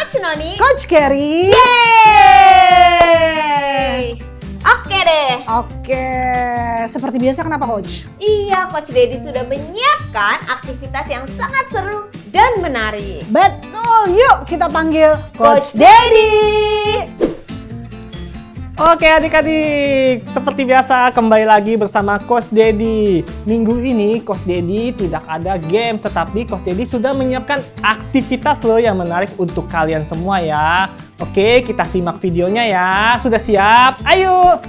Coach Noni, Coach Kerry. yeay! Oke deh. Oke, seperti biasa kenapa Coach? Iya, Coach Dedi sudah menyiapkan aktivitas yang sangat seru dan menarik. Betul, yuk kita panggil Coach Coach Dedi. Oke adik-adik, seperti biasa kembali lagi bersama Coach Dedi. Minggu ini Coach Dedi tidak ada game, tetapi Coach Dedi sudah menyiapkan aktivitas loh yang menarik untuk kalian semua ya. Oke, kita simak videonya ya. Sudah siap? Ayo!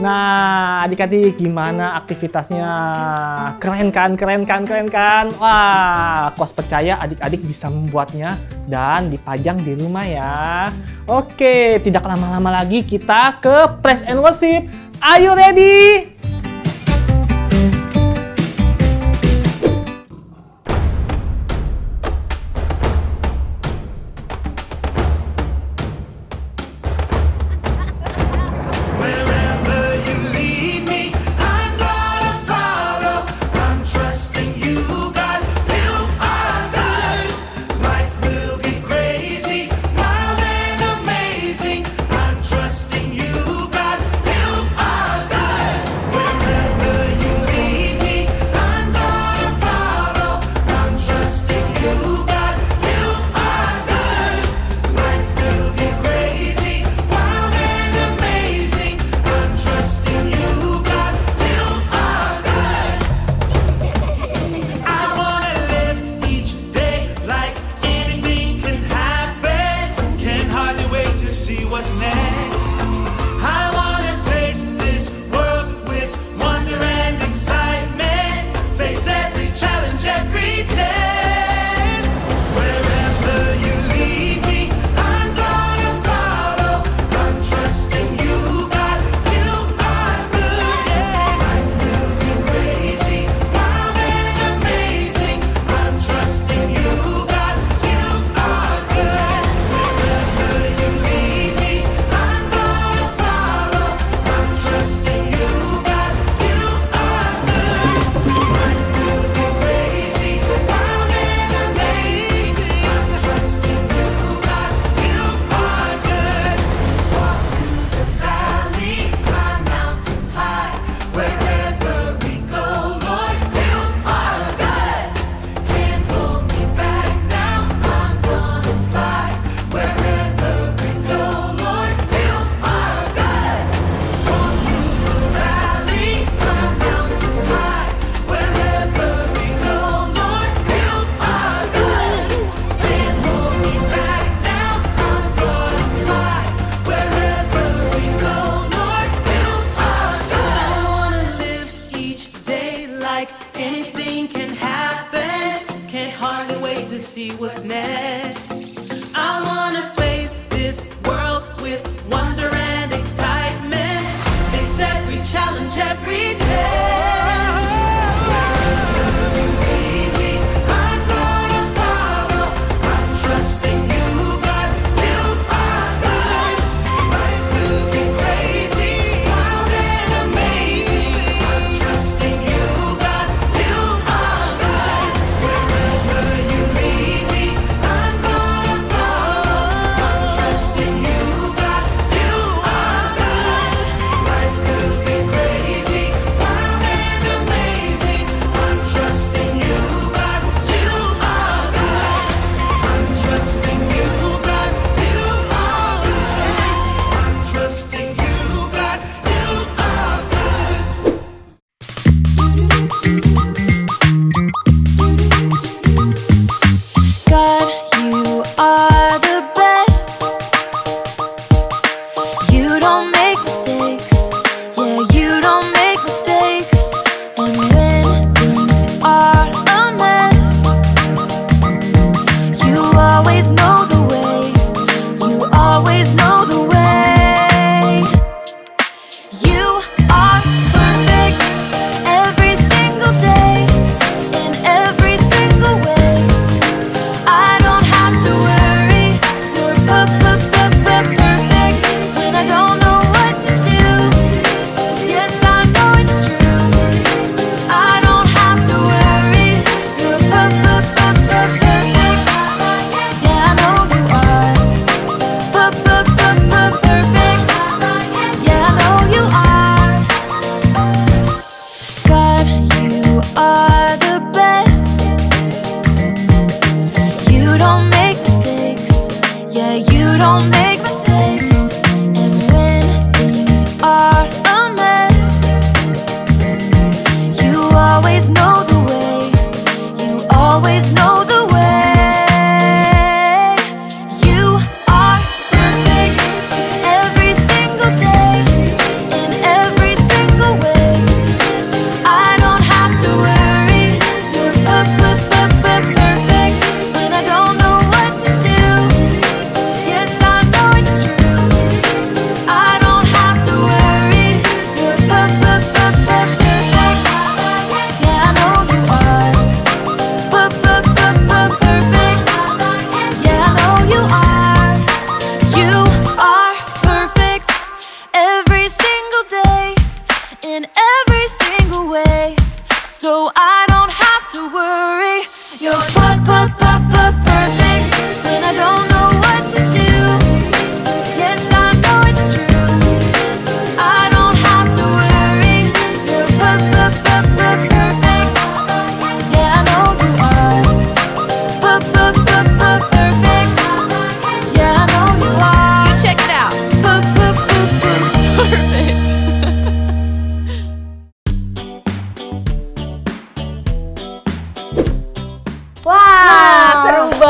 Nah, adik-adik gimana aktivitasnya? Keren kan? Wah, Kos percaya adik-adik bisa membuatnya dan dipajang di rumah ya. Oke, tidak lama-lama lagi kita ke Praise and Worship. Are you ready?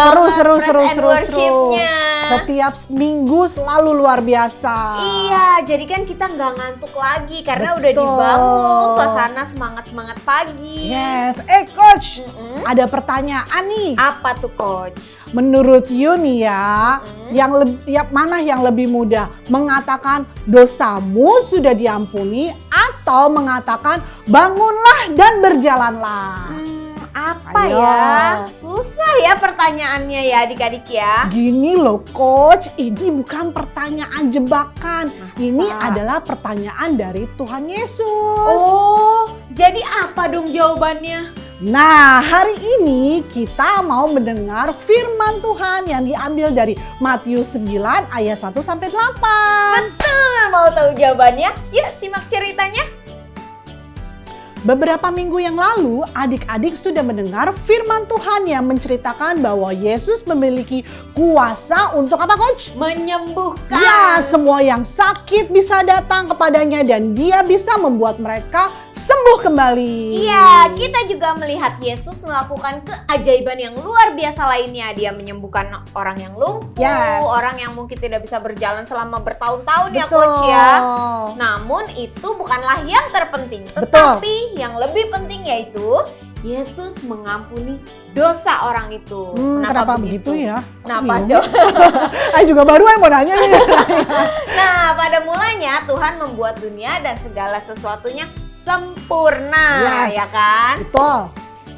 Seru. praise and worship-nya. Setiap minggu selalu luar biasa. Iya, jadi kan kita nggak ngantuk lagi karena udah Betul. dibangun suasana semangat pagi. Yes, Coach, Mm-mm. ada pertanyaan nih. Apa tuh Coach? Menurut you nih ya, mana yang lebih mudah? Mengatakan dosamu sudah diampuni atau mengatakan bangunlah dan berjalanlah? Apa Ayo. ya? Susah ya pertanyaannya ya adik-adik ya. Gini loh Coach, ini bukan pertanyaan jebakan. Masa? Ini adalah pertanyaan dari Tuhan Yesus. Oh, jadi apa dong jawabannya? Nah, hari ini kita mau mendengar firman Tuhan yang diambil dari Matius 9 ayat 1 sampai 8. Mau tahu jawabannya? Yuk simak ceritanya. Beberapa minggu yang lalu, adik-adik sudah mendengar firman Tuhan yang menceritakan bahwa Yesus memiliki kuasa untuk apa, Coach? Menyembuhkan. Ya, semua yang sakit bisa datang kepadanya dan dia bisa membuat mereka sembuh kembali. Iya, kita juga melihat Yesus melakukan keajaiban yang luar biasa lainnya. Dia menyembuhkan orang yang lumpuh, Yes. orang yang mungkin tidak bisa berjalan selama bertahun-tahun ya Betul. Coach ya. Namun itu bukanlah yang terpenting, tetapi yang lebih penting yaitu Yesus mengampuni dosa orang itu. Kenapa begitu ya? Kenapa Bingung. coba? Aku juga baru yang mau nanya nih. Nah, pada mulanya Tuhan membuat dunia dan segala sesuatunya sempurna, Yes, ya kan? Betul.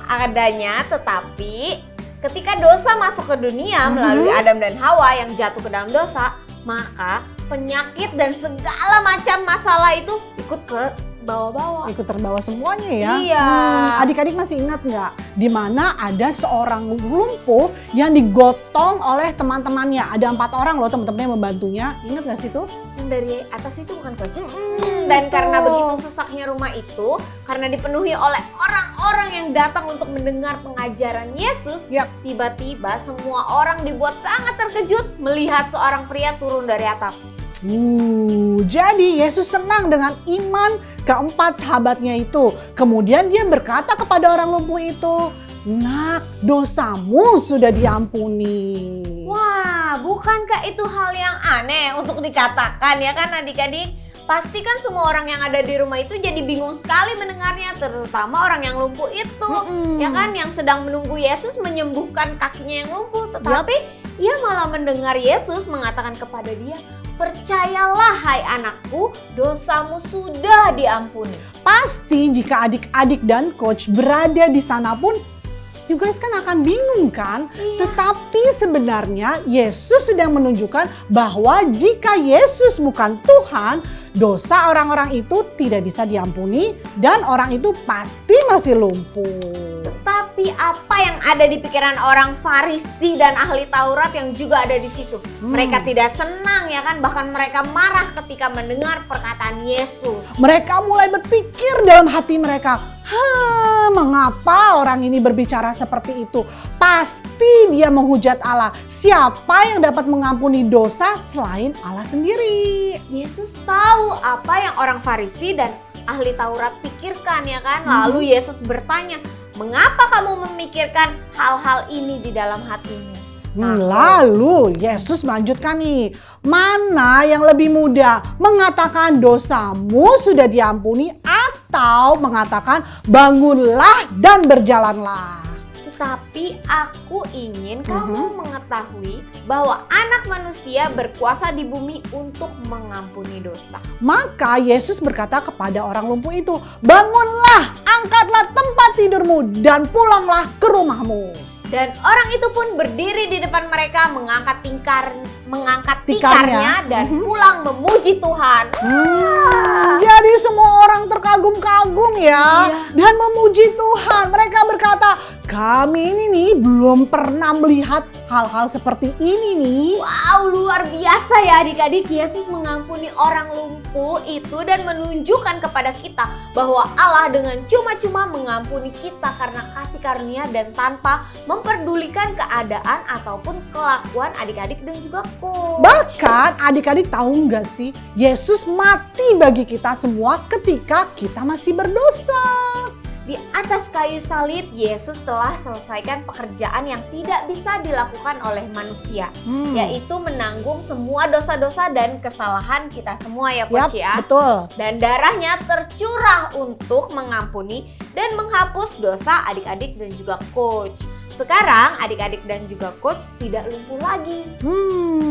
Adanya, tetapi ketika dosa masuk ke dunia melalui Adam dan Hawa yang jatuh ke dalam dosa, maka penyakit dan segala macam masalah itu ikut ke bawah-bawah. Ikut terbawa semuanya ya. Iya. Adik-adik masih ingat nggak? Di mana ada seorang lumpuh yang digotong oleh teman-temannya. Ada 4 orang loh teman-temannya yang membantunya. Ingat nggak sih tuh? Yang dari atas itu bukan Coach? Dan karena begitu sesaknya rumah itu, karena dipenuhi oleh orang-orang yang datang untuk mendengar pengajaran Yesus, Yap. tiba-tiba semua orang dibuat sangat terkejut melihat seorang pria turun dari atap. Jadi Yesus senang dengan iman keempat sahabatnya itu. Kemudian dia berkata kepada orang lumpuh itu, "Nak, dosamu sudah diampuni." Wah, bukankah itu hal yang aneh untuk dikatakan ya kan adik-adik? Pasti kan semua orang yang ada di rumah itu jadi bingung sekali mendengarnya, terutama orang yang lumpuh itu. Ya kan, yang sedang menunggu Yesus menyembuhkan kakinya yang lumpuh. Tetapi ia malah mendengar Yesus mengatakan kepada dia, "Percayalah hai anakku, dosamu sudah diampuni." Pasti jika adik-adik dan coach berada di sana pun, you guys kan akan bingung kan? Tetapi sebenarnya Yesus sedang menunjukkan bahwa jika Yesus bukan Tuhan, dosa orang-orang itu tidak bisa diampuni dan orang itu pasti masih lumpuh. Tapi apa yang ada di pikiran orang Farisi dan ahli Taurat yang juga ada di situ? Mereka tidak senang ya kan, bahkan mereka marah ketika mendengar perkataan Yesus. Mereka mulai berpikir dalam hati mereka, mengapa orang ini berbicara seperti itu? Pasti dia menghujat Allah. Siapa yang dapat mengampuni dosa selain Allah sendiri? Yesus tahu apa yang orang Farisi dan ahli Taurat pikirkan ya kan. Lalu Yesus bertanya, "Mengapa kamu memikirkan hal-hal ini di dalam hatimu?" Lalu Yesus melanjutkan nih, mana yang lebih mudah? Mengatakan dosamu sudah diampuni atau mengatakan bangunlah dan berjalanlah? Tetapi aku ingin kamu mengetahui bahwa anak manusia berkuasa di bumi untuk mengampuni dosa. Maka Yesus berkata kepada orang lumpuh itu, bangunlah, angkatlah tempat tidurmu dan pulanglah ke rumahmu. Dan orang itu pun berdiri di depan mereka mengangkat Tikarnya. tikarnya dan pulang memuji Tuhan. Jadi semua orang terkagum-kagum ya dan memuji Tuhan. Mereka berkata, kami ini nih belum pernah melihat hal-hal seperti ini nih. Wow, luar biasa ya adik-adik. Yesus mengampuni orang lumpuh itu dan menunjukkan kepada kita bahwa Allah dengan cuma-cuma mengampuni kita karena kasih karunia dan tanpa memperdulikan keadaan ataupun kelakuan adik-adik dan juga coach. Bahkan adik-adik tahu nggak sih, Yesus mati bagi kita semua ketika kita masih berdosa. Di atas kayu salib, Yesus telah selesaikan pekerjaan yang tidak bisa dilakukan oleh manusia, yaitu menanggung semua dosa-dosa dan kesalahan kita semua ya Coach ya. Betul. Dan darahnya tercurah untuk mengampuni dan menghapus dosa adik-adik dan juga Coach. Sekarang adik-adik dan juga Coach tidak lumpuh lagi.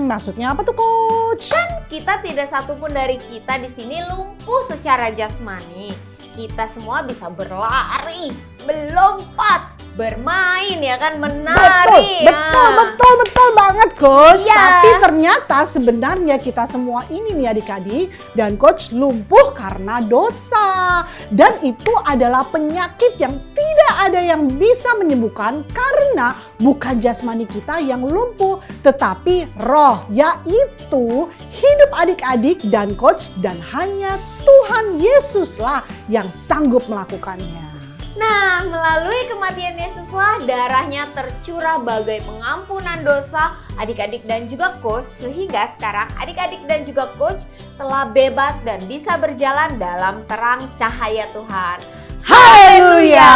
Maksudnya apa tuh Coach? Kita tidak satupun dari kita di sini lumpuh secara jasmani. Kita semua bisa berlari, melompat, bermain ya kan, menari. Betul banget Coach. Iya. Tapi ternyata sebenarnya kita semua ini nih adik-adik dan Coach lumpuh karena dosa. Dan itu adalah penyakit yang tidak ada yang bisa menyembuhkan karena bukan jasmani kita yang lumpuh, tetapi roh, yaitu hidup adik-adik dan Coach, dan hanya Tuhan Yesuslah yang sanggup melakukannya. Nah, melalui kematian Yesuslah darahnya tercurah bagai pengampunan dosa adik-adik dan juga Coach, sehingga sekarang adik-adik dan juga Coach telah bebas dan bisa berjalan dalam terang cahaya Tuhan. Haleluya!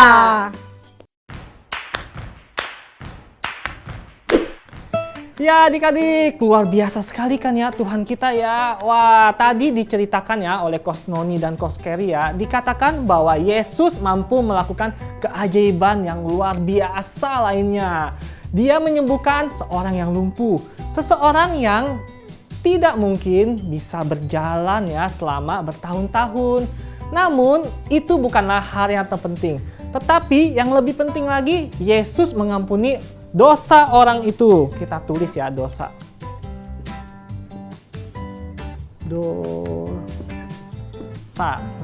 Ya adik-adik, luar biasa sekali kan ya Tuhan kita ya. Wah, tadi diceritakan ya oleh Coach Noni dan Coach Kerry ya, dikatakan bahwa Yesus mampu melakukan keajaiban yang luar biasa lainnya. Dia menyembuhkan seorang yang lumpuh, seseorang yang tidak mungkin bisa berjalan ya selama bertahun-tahun. Namun, itu bukanlah hal yang terpenting. Tetapi yang lebih penting lagi, Yesus mengampuni dosa orang itu. Kita tulis ya, dosa. Dosa.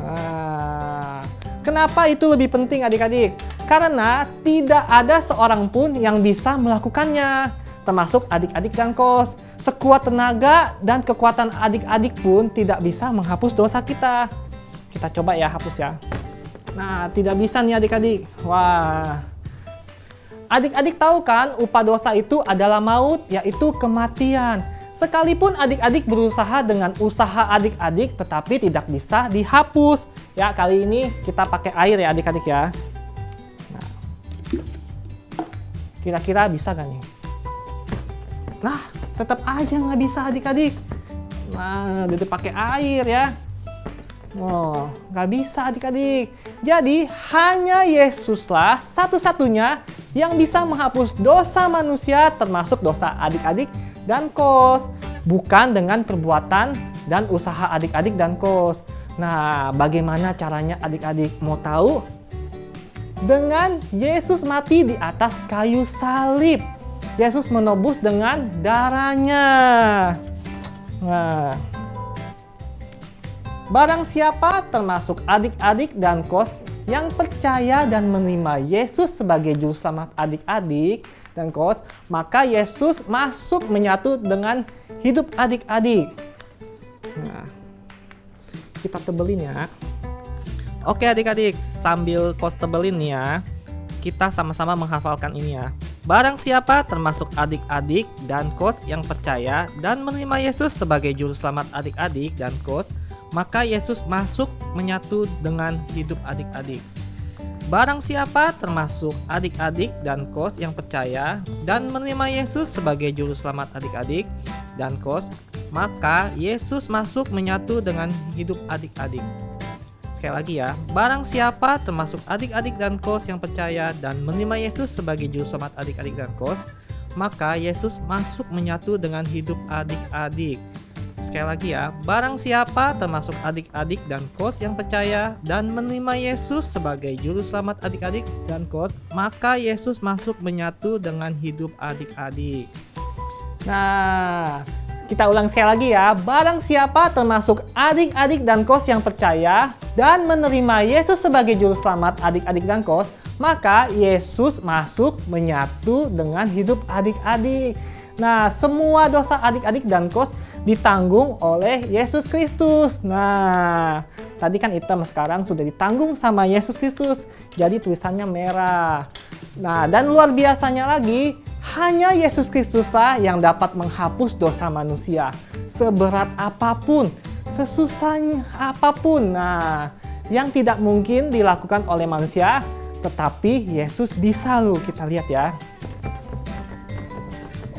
Nah, kenapa itu lebih penting adik-adik? Karena tidak ada seorang pun yang bisa melakukannya, termasuk adik-adik dan Coach. Sekuat tenaga dan kekuatan adik-adik pun tidak bisa menghapus dosa kita. Kita coba ya hapus ya. Nah, tidak bisa nih adik-adik. Wah. Adik-adik tahu kan upah dosa itu adalah maut, yaitu kematian. Sekalipun adik-adik berusaha dengan usaha adik-adik tetapi tidak bisa dihapus. Ya, kali ini kita pakai air ya adik-adik ya. Nah, kira-kira bisa gak nih? Nah, tetap aja nggak bisa adik-adik. Nah, udah pakai air ya. Oh, nggak bisa adik-adik. Jadi hanya Yesuslah satu-satunya yang bisa menghapus dosa manusia, termasuk dosa adik-adik dan Coach. Bukan dengan perbuatan dan usaha adik-adik dan Coach. Nah, bagaimana caranya adik-adik mau tahu? Dengan Yesus mati di atas kayu salib. Yesus menebus dengan darahnya. Nah, barang siapa termasuk adik-adik dan Coach yang percaya dan menerima Yesus sebagai juru selamat adik-adik dan Coach, maka Yesus masuk menyatu dengan hidup adik-adik. Nah, kita tebelin ya. Oke adik-adik, sambil Coach tebelin nih ya, kita sama-sama menghafalkan ini ya. Barang siapa termasuk adik-adik dan Coach yang percaya dan menerima Yesus sebagai juru selamat adik-adik dan Coach, maka Yesus masuk menyatu dengan hidup adik-adik. Barang siapa termasuk adik-adik dan Coach yang percaya dan menerima Yesus sebagai juru selamat adik-adik dan Coach, maka Yesus masuk menyatu dengan hidup adik-adik. Sekali lagi ya, barang siapa termasuk adik-adik dan Coach yang percaya dan menerima Yesus sebagai juru selamat adik-adik dan Coach, maka Yesus masuk menyatu dengan hidup adik-adik. Sekali lagi ya, barang siapa termasuk adik-adik dan Coach yang percaya dan menerima Yesus sebagai juru selamat adik-adik dan Coach, maka Yesus masuk menyatu dengan hidup adik-adik. Nah, kita ulang sekali lagi ya, barang siapa termasuk adik-adik dan Coach yang percaya dan menerima Yesus sebagai juru selamat adik-adik dan Coach, maka Yesus masuk menyatu dengan hidup adik-adik. Nah, semua dosa adik-adik dan Coach ditanggung oleh Yesus Kristus. Nah, tadi kan hitam, sekarang sudah ditanggung sama Yesus Kristus. Jadi tulisannya merah. Nah, dan luar biasanya lagi, hanya Yesus Kristuslah yang dapat menghapus dosa manusia. Seberat apapun, sesusah apapun. Nah, yang tidak mungkin dilakukan oleh manusia, tetapi Yesus bisa loh. Kita lihat ya.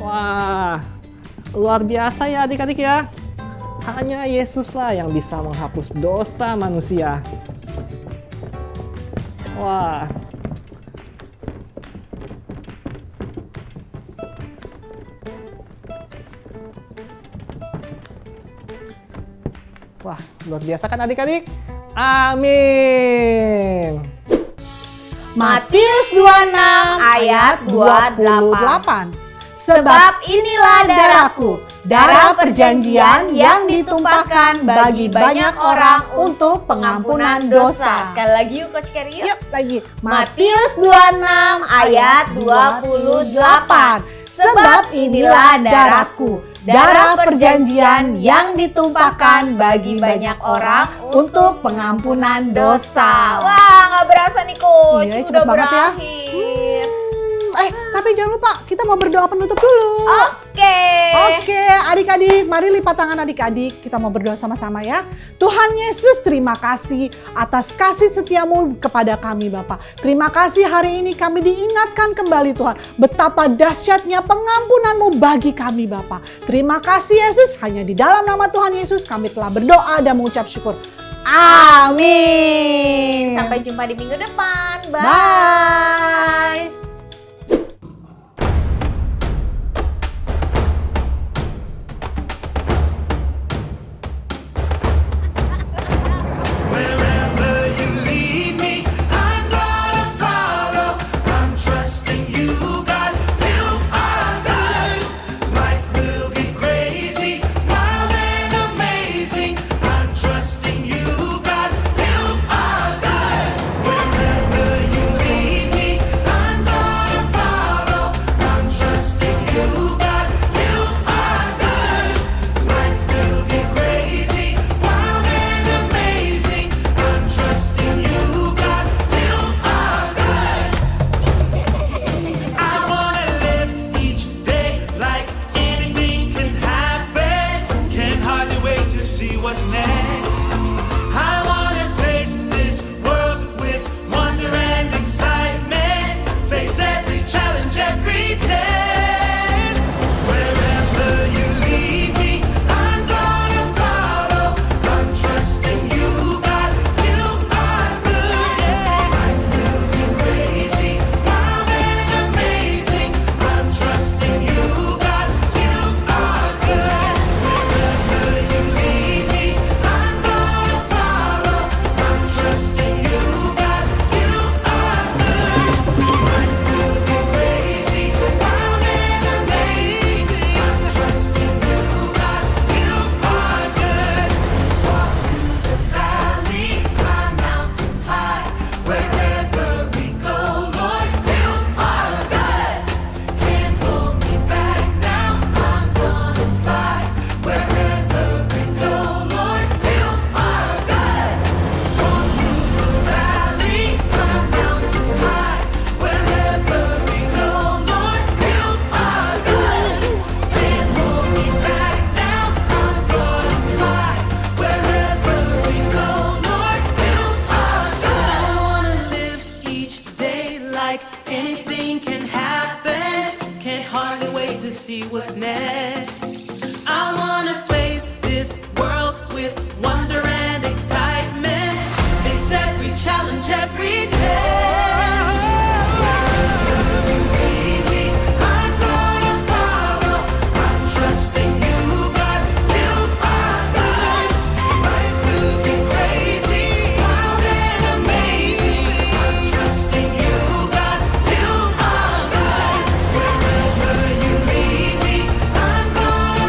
Wah, luar biasa ya adik-adik ya. Hanya Yesuslah yang bisa menghapus dosa manusia. Wah. Wah, luar biasa kan adik-adik? Amin. Matius 26 ayat 28. Sebab inilah darahku, darah perjanjian yang ditumpahkan bagi banyak orang untuk pengampunan dosa. Sekali lagi yuk Coach Carrie yuk. Yuk lagi. Matius 26 ayat 28. Sebab inilah darahku, darah perjanjian yang ditumpahkan bagi banyak orang untuk pengampunan dosa. Wah, nggak berasa nih Coach, Iya, udah cepet banget ya. berakhir. Tapi jangan lupa kita mau berdoa penutup dulu. Oke. Oke, adik-adik, mari lipat tangan adik-adik. Kita mau berdoa sama-sama ya. Tuhan Yesus, terima kasih atas kasih setiamu kepada kami Bapa. Terima kasih hari ini kami diingatkan kembali Tuhan. Betapa dahsyatnya pengampunanmu bagi kami Bapa. Terima kasih Yesus, hanya di dalam nama Tuhan Yesus kami telah berdoa dan mengucap syukur. Amin. Sampai jumpa di minggu depan. Bye. see what's next. I wanna face this world with wonder and excitement. Face every challenge every day. I'm gonna follow. I'm trusting you, God. You are good. Life will be crazy, wild and amazing. I'm trusting you, God. You are good. Wherever you lead me, I'm gonna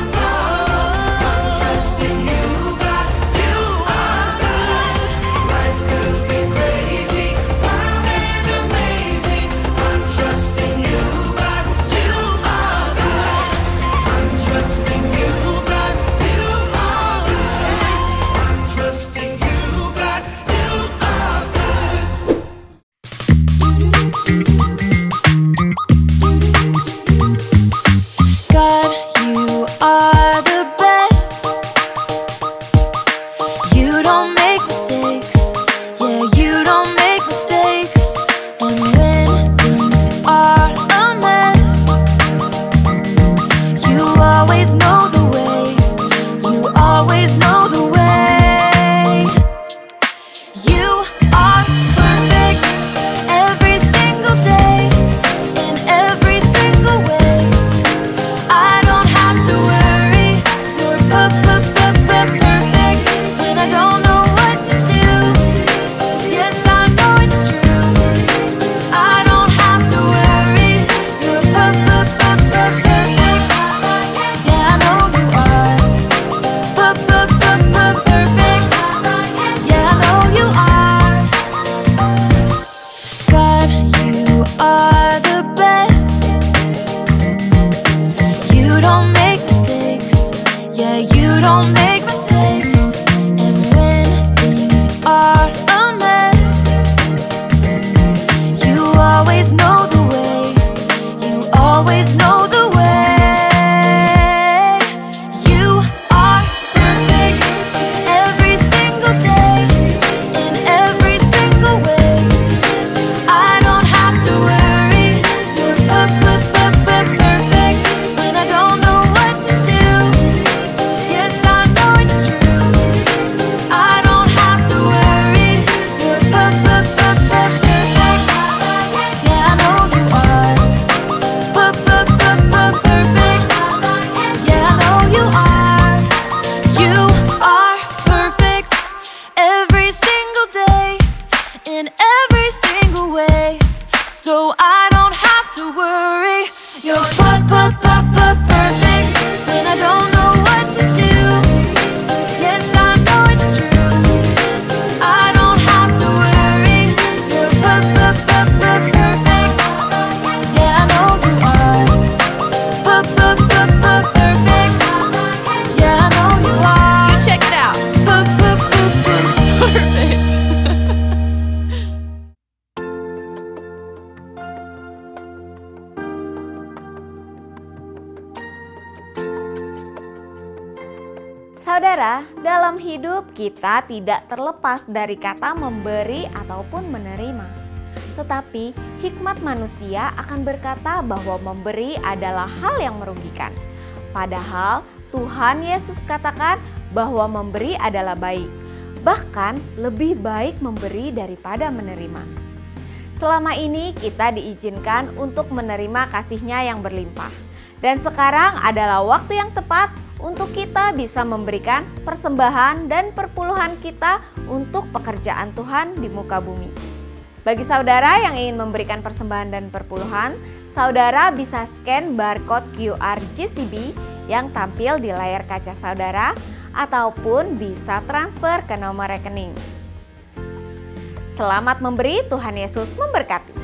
Saudara, dalam hidup kita tidak terlepas dari kata memberi ataupun menerima. Tetapi hikmat manusia akan berkata bahwa memberi adalah hal yang merugikan. Padahal Tuhan Yesus katakan bahwa memberi adalah baik. Bahkan lebih baik memberi daripada menerima. Selama ini kita diizinkan untuk menerima kasih-Nya yang berlimpah. Dan sekarang adalah waktu yang tepat untuk kita bisa memberikan persembahan dan perpuluhan kita untuk pekerjaan Tuhan di muka bumi. Bagi saudara yang ingin memberikan persembahan dan perpuluhan, saudara bisa scan barcode QR GCB yang tampil di layar kaca saudara ataupun bisa transfer ke nomor rekening. Selamat memberi, Tuhan Yesus memberkati.